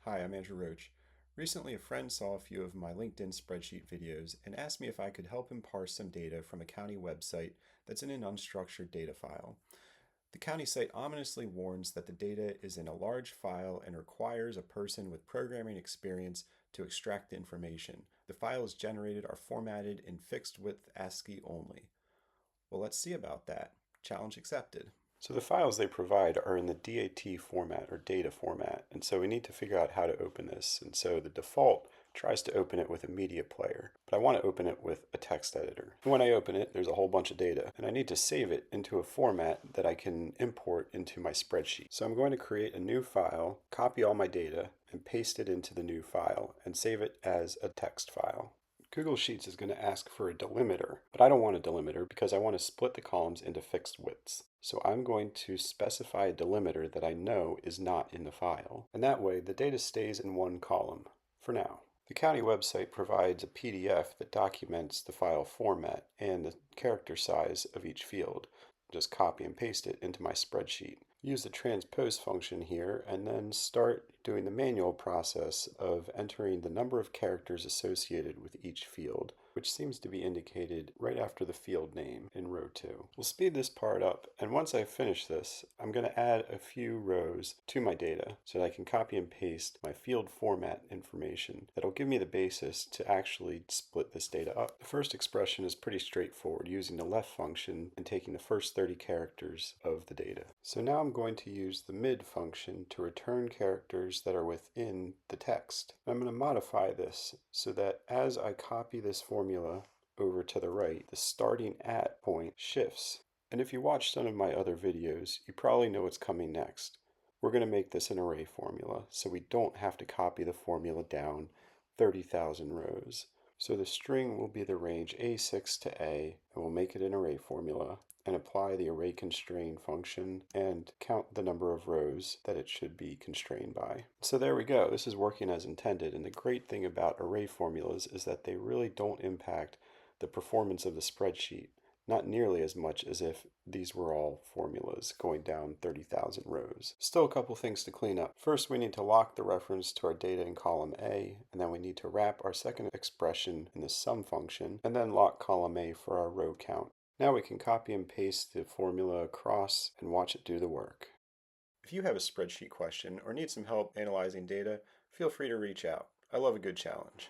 Hi, I'm Andrew Roach. Recently, a friend saw a few of my LinkedIn spreadsheet videos and asked me if I could help him parse some data from a county website that's in an unstructured data file. The county site ominously warns that the data is in a large file and requires a person with programming experience to extract the information. The files generated are formatted in fixed width ASCII only. Well, let's see about that. Challenge accepted. So the files they provide are in the DAT format or data format, and so we need to figure out how to open this. And so the default tries to open it with a media player, but I want to open it with a text editor. And when I open it, there's a whole bunch of data, and I need to save it into a format that I can import into my spreadsheet. So I'm going to create a new file, copy all my data, and paste it into the new file, and save it as a text file. Google Sheets is going to ask for a delimiter, but I don't want a delimiter because I want to split the columns into fixed widths. So I'm going to specify a delimiter that I know is not in the file, and that way the data stays in one column for now. The county website provides a PDF that documents the file format and the character size of each field. Just copy and paste it into my spreadsheet. Use the transpose function here and then start doing the manual process of entering the number of characters associated with each field, which seems to be indicated right after the field name in row 2. We'll speed this part up, and once I finish this, I'm going to add a few rows to my data so that I can copy and paste my field format information that'll give me the basis to actually split this data up. The first expression is pretty straightforward, using the left function and taking the first 30 characters of the data. So now I'm going to use the mid function to return characters that are within the text. I'm going to modify this so that as I copy this formula over to the right, the starting at point shifts. And if you watched some of my other videos, you probably know what's coming next. We're going to make this an array formula, so we don't have to copy the formula down 30,000 rows. So the string will be the range A6 to A, and we'll make it an array formula and apply the array constrain function and count the number of rows that it should be constrained by. So there we go. This is working as intended, and the great thing about array formulas is that they really don't impact the performance of the spreadsheet, not nearly as much as if these were all formulas going down 30,000 rows. Still a couple things to clean up. First, we need to lock the reference to our data in column A, and then we need to wrap our second expression in the sum function, and then lock column A for our row count. Now we can copy and paste the formula across and watch it do the work. If you have a spreadsheet question or need some help analyzing data, feel free to reach out. I love a good challenge.